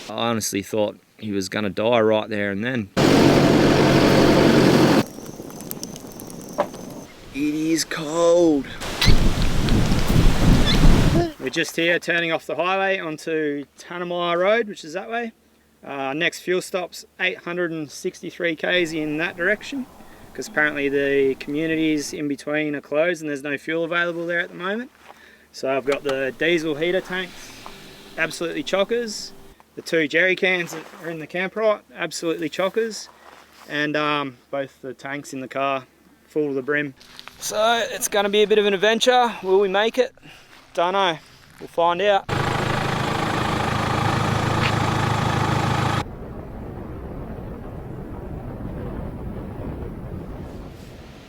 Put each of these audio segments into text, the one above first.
I honestly thought he was going to die right there and then. It is cold. We're just here turning off the highway onto Tanami Road, which is that way. Next fuel stop's 863 k's in that direction, because apparently the communities in between are closed and there's no fuel available there at the moment. So I've got the diesel heater tanks, absolutely chockers. The 2 jerry cans that are in the camper right, absolutely chockers. And both the tanks in the car full to the brim. So it's going to be a bit of an adventure. Will we make it? Don't know. We'll find out.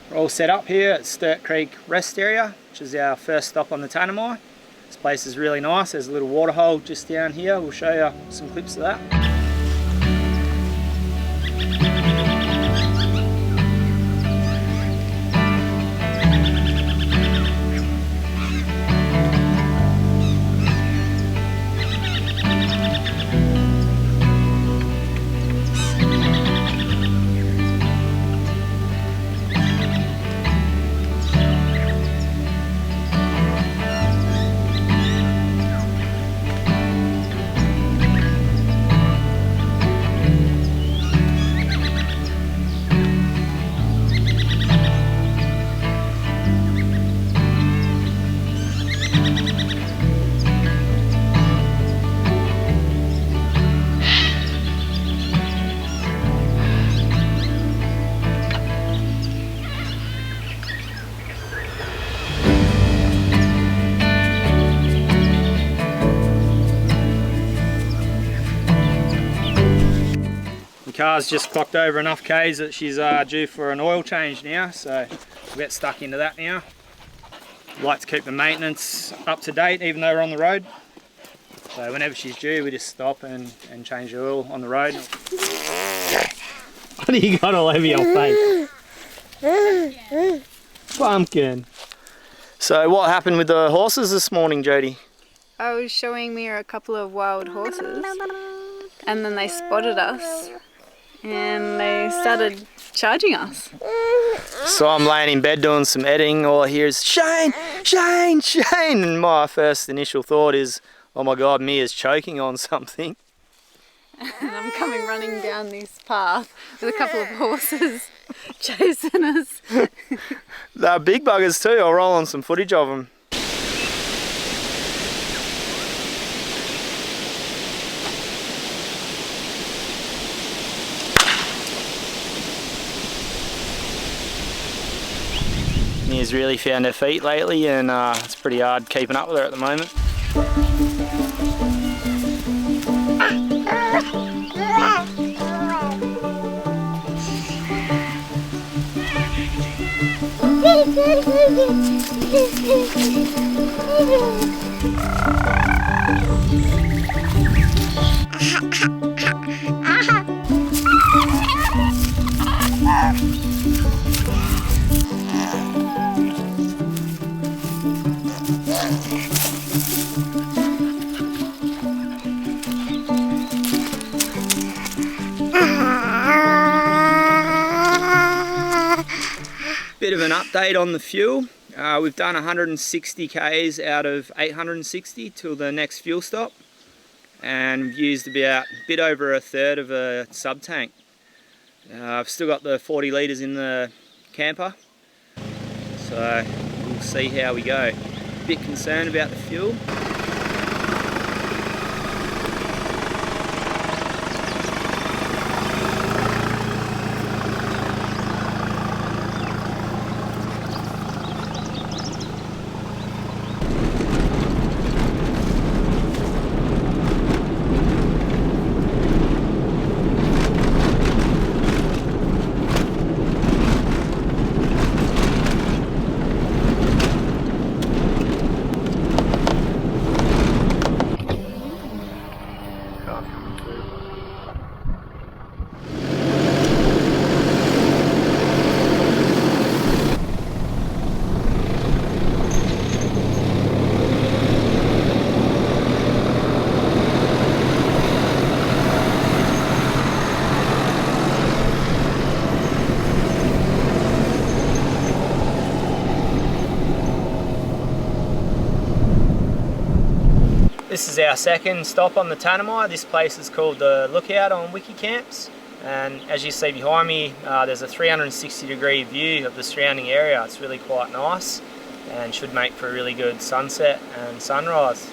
We're all set up here at Sturt Creek rest area, which is our first stop on the Tanami. This place is really nice. There's a little water hole just down here. We'll show you some clips of that. The car's just clocked over enough Ks that she's due for an oil change now, so we'll get stuck into that now. Like to keep the maintenance up to date even though we're on the road. So whenever she's due, we just stop and change the oil on the road. What do you got all over your face? Pumpkin. So what happened with the horses this morning, Jody? I was showing Mia a couple of wild horses and then they spotted us and they started charging us. So I'm laying in bed doing some editing, all I hear is Shane, Shane, Shane, and my first initial thought is, oh my god, Mia's choking on something. And I'm coming running down this path with a couple of horses chasing us. They're big buggers too. I'll roll on some footage of them. Mia's really found her feet lately and it's pretty hard keeping up with her at the moment. Bit of an update on the fuel. We've done 160 k's out of 860 till the next fuel stop, and we've used about a bit over a third of a sub tank. I've still got the 40 litres in the camper, so we'll see how we go. A bit concerned about the fuel. This is our second stop on the Tanami. This place is called the Lookout on Wikicamps, and as you see behind me, there's a 360-degree view of the surrounding area. It's really quite nice and should make for a really good sunset and sunrise.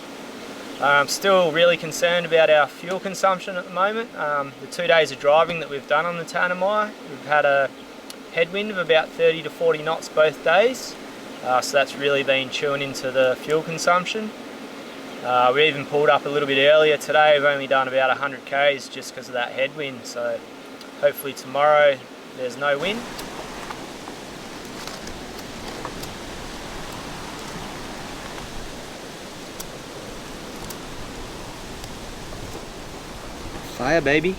I'm still really concerned about our fuel consumption at the moment. The 2 days of driving that we've done on the Tanami, we've had a headwind of about 30 to 40 knots both days, so that's really been chewing into the fuel consumption. We even pulled up a little bit earlier today. We've only done about 100 k's just because of that headwind, so hopefully tomorrow there's no wind. Fire, baby.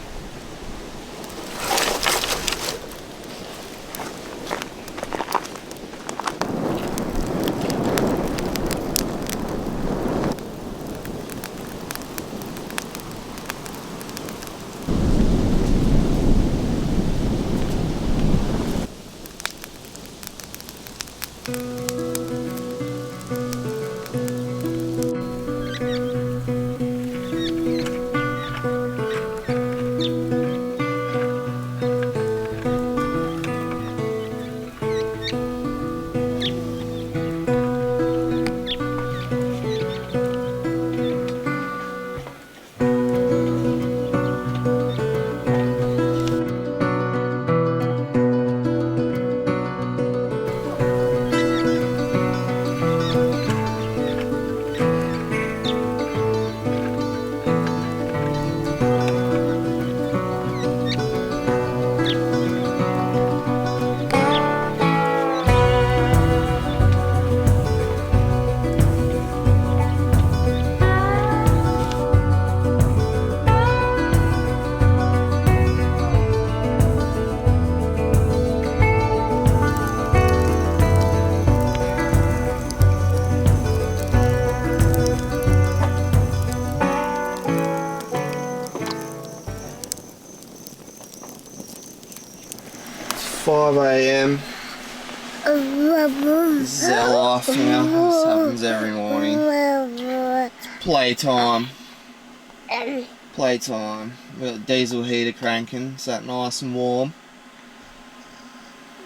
It's 5 a.m. This is our life now. This happens every morning. It's playtime. Playtime. We've got the diesel heater cranking. It's that nice and warm.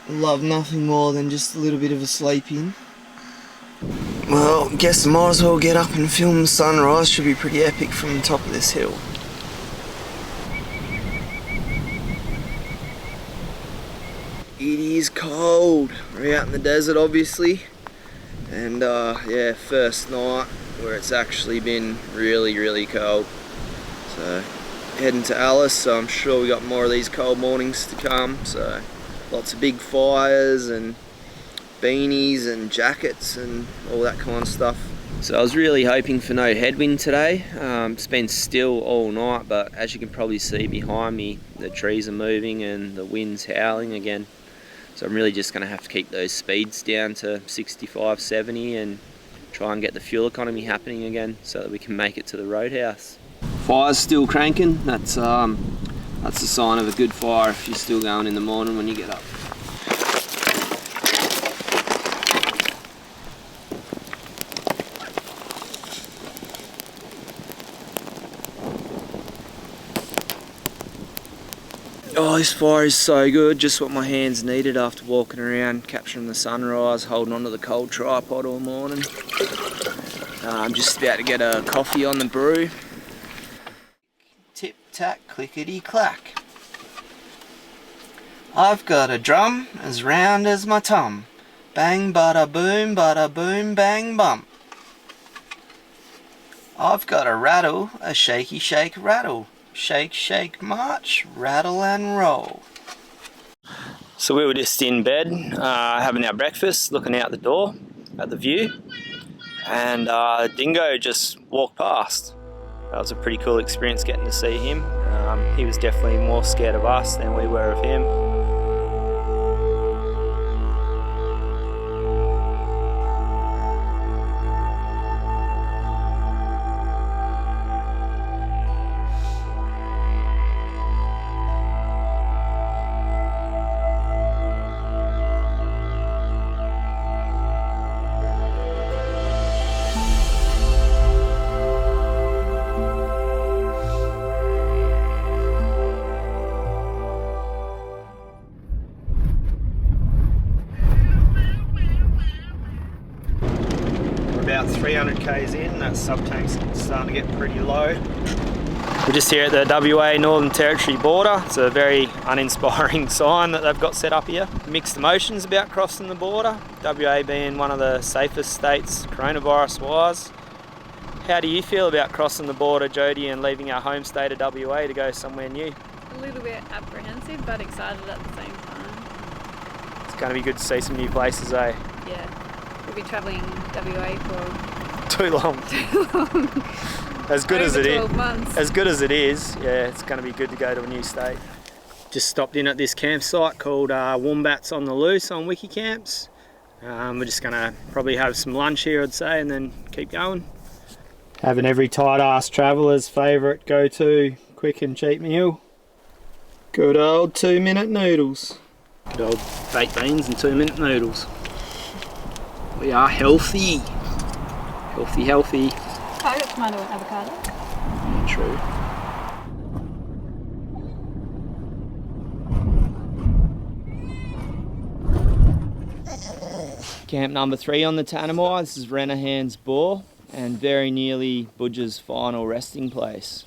Love nothing more than just a little bit of a sleep in. Well, guess I might as well get up and film the sunrise. Should be pretty epic from the top of this hill. It is cold. We're out in the desert, obviously, and yeah, first night where it's actually been really cold. So heading to Alice, so I'm sure we got more of these cold mornings to come. So lots of big fires and beanies and jackets and all that kind of stuff. So I was really hoping for no headwind today. It's been still all night, but as you can probably see behind me, the trees are moving and the wind's howling again. So I'm really just going to have to keep those speeds down to 65, 70 and try and get the fuel economy happening again so that we can make it to the Roadhouse. Fire's still cranking. That's a sign of a good fire if you're still going in the morning when you get up. Oh, this fire is so good, just what my hands needed after walking around, capturing the sunrise, holding onto the cold tripod all morning. I'm just about to get a coffee on the brew. Tip-tack, clickety-clack. I've got a drum as round as my tum. Bang, bada boom, bang, bump. I've got a rattle, a shaky shake rattle. Shake, shake, march, rattle and roll. So we were just in bed, having our breakfast, looking out the door at the view, and Dingo just walked past. That was a pretty cool experience getting to see him. He was definitely more scared of us than we were of him. that sub tank's starting to get pretty low. We're just here at the WA Northern Territory border. It's a very uninspiring sign that they've got set up here. Mixed emotions about crossing the border, WA being one of the safest states coronavirus-wise. How do you feel about crossing the border, Jodie, and leaving our home state of WA to go somewhere new? A little bit apprehensive, but excited at the same time. It's going to be good to see some new places, eh? Yeah, we'll be travelling WA for Too long. As good as it is. 12 months. As good as it is, yeah, it's going to be good to go to a new state. Just stopped in at this campsite called Wombats on the Loose on Wiki Camps. We're just going to probably have some lunch here, I'd say, and then keep going. Having every tight-ass traveller's favourite go-to quick and cheap meal. Good old 2-minute noodles. Good old baked beans and 2-minute noodles. We are healthy. Healthy, healthy. I got tomato and avocado. Yeah, true. Camp number 3 on the Tanami. This is Renahan's Bore and very nearly Budge's final resting place.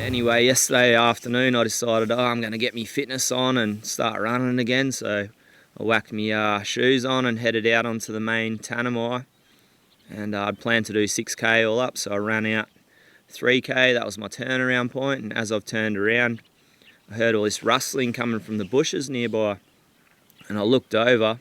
Anyway, yesterday afternoon I decided, I'm going to get me fitness on and start running again, so I whacked me shoes on and headed out onto the main Tanami, and I'd planned to do 6k all up, so I ran out 3k. That was my turnaround point, and as I've turned around I heard all this rustling coming from the bushes nearby, and I looked over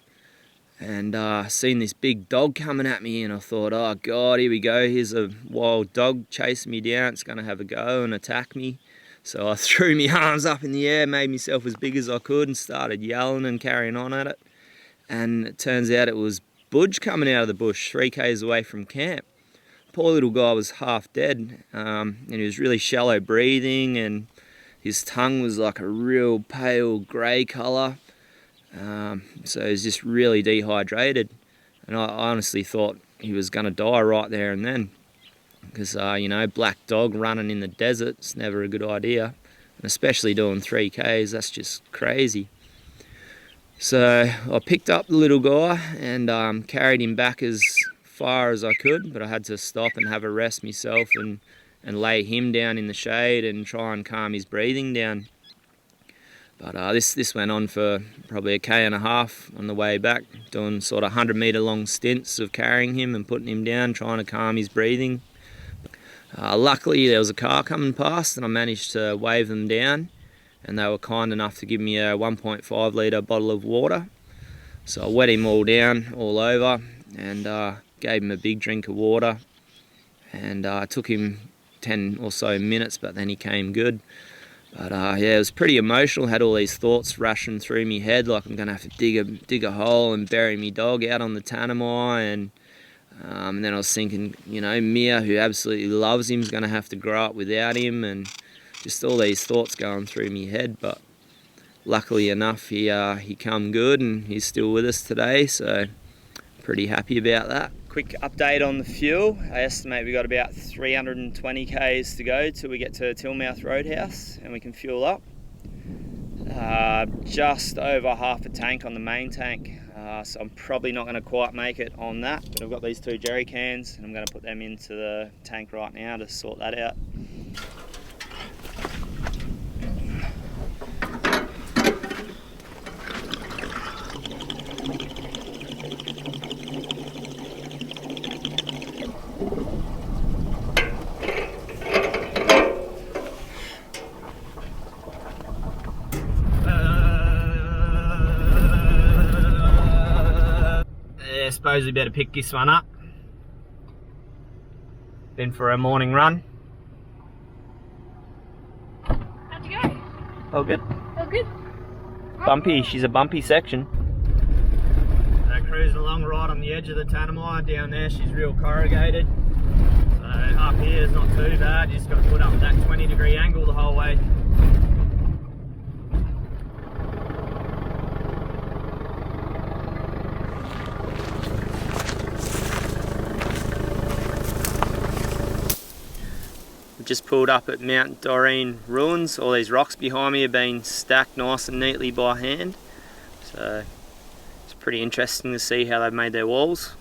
and seen this big dog coming at me, and I thought, oh god, here we go, here's a wild dog chasing me down, it's going to have a go and attack me. So I threw my arms up in the air, made myself as big as I could and started yelling and carrying on at it. And it turns out it was Budge coming out of the bush 3k's away from camp. Poor little guy was half dead, and he was really shallow breathing, and his tongue was like a real pale grey colour. So he was just really dehydrated, and I honestly thought he was going to die right there and then, because you know, black dog running in the desert, it's never a good idea, and especially doing 3k's, that's just crazy. So I picked up the little guy and carried him back as far as I could, but I had to stop and have a rest myself and lay him down in the shade and try and calm his breathing down. But this went on for probably 1.5 k's on the way back, doing sort of 100-metre long stints of carrying him and putting him down, trying to calm his breathing. Luckily there was a car coming past and I managed to wave them down, and they were kind enough to give me a 1.5 litre bottle of water. So I wet him all down, all over, and gave him a big drink of water, and it took him 10 or so minutes, but then he came good. But yeah, it was pretty emotional. Had all these thoughts rushing through my head, like I'm going to have to dig a hole and bury me dog out on the Tanami, and And then I was thinking, you know, Mia, who absolutely loves him, is going to have to grow up without him, and just all these thoughts going through my head. But luckily enough, he come good and he's still with us today, so pretty happy about that. Quick update on the fuel. I estimate we got about 320 k's to go till we get to Tilmouth Roadhouse and we can fuel up. Just over half a tank on the main tank, so I'm probably not going to quite make it on that, but I've got these 2 jerry cans and I'm going to put them into the tank right now to sort that out. I suppose we better pick this one up. Been for a morning run. How'd you go? All good. Oh, good. Bumpy, she's a bumpy section. Cruising along right on the edge of the Tanami. Down there she's real corrugated. So up here is not too bad, you just got to put up that 20-degree angle the whole way. Just pulled up at Mount Doreen ruins. All these rocks behind me have been stacked nice and neatly by hand, so it's pretty interesting to see how they've made their walls.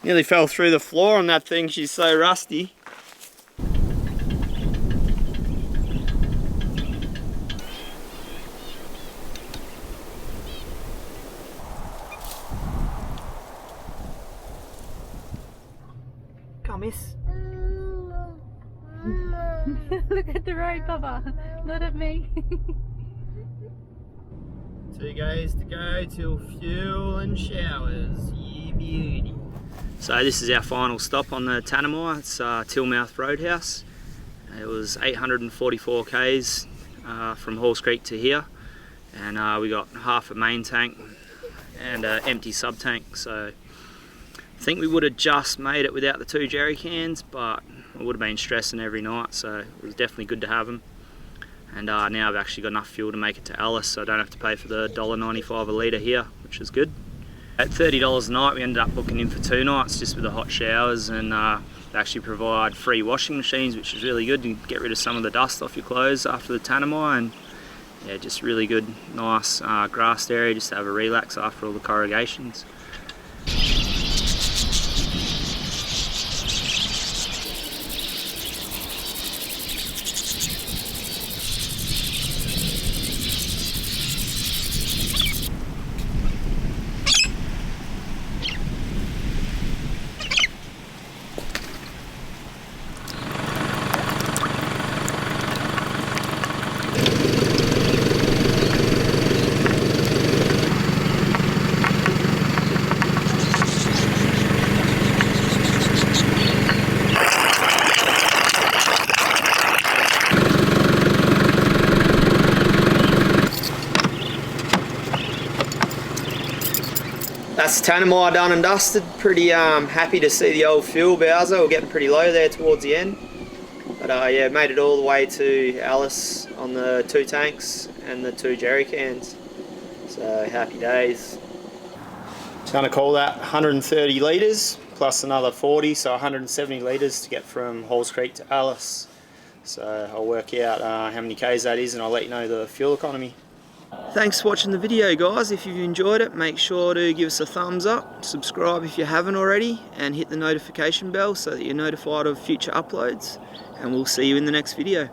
Nearly fell through the floor on that thing, she's so rusty. Come, miss. Look at the road, Papa, not at me. 2 days to go till fuel and showers. Yeah, beauty. So this is our final stop on the Tanami. It's Tilmouth Roadhouse. It was 844 k's from Halls Creek to here, and we got half a main tank and an empty sub tank. So I think we would have just made it without the 2 jerry cans, but I would have been stressing every night, so it was definitely good to have them. And now I've actually got enough fuel to make it to Alice, so I don't have to pay for the $1.95 a litre here, which is good. At $30 a night, we ended up booking in for 2 nights just with the hot showers, and they actually provide free washing machines, which is really good. You get rid of some of the dust off your clothes after the Tanami, and yeah, just really good, nice grassed area just to have a relax after all the corrugations. That's Tanami done and dusted. Pretty happy to see the old fuel bowser. We're getting pretty low there towards the end. But yeah, made it all the way to Alice on the 2 tanks and the 2 jerry cans. So happy days. Going to call that 130 litres plus another 40, so 170 litres to get from Halls Creek to Alice. So I'll work out how many Ks that is and I'll let you know the fuel economy. Thanks for watching the video, guys. If you've enjoyed it, make sure to give us a thumbs up, subscribe if you haven't already, and hit the notification bell so that you're notified of future uploads. And we'll see you in the next video.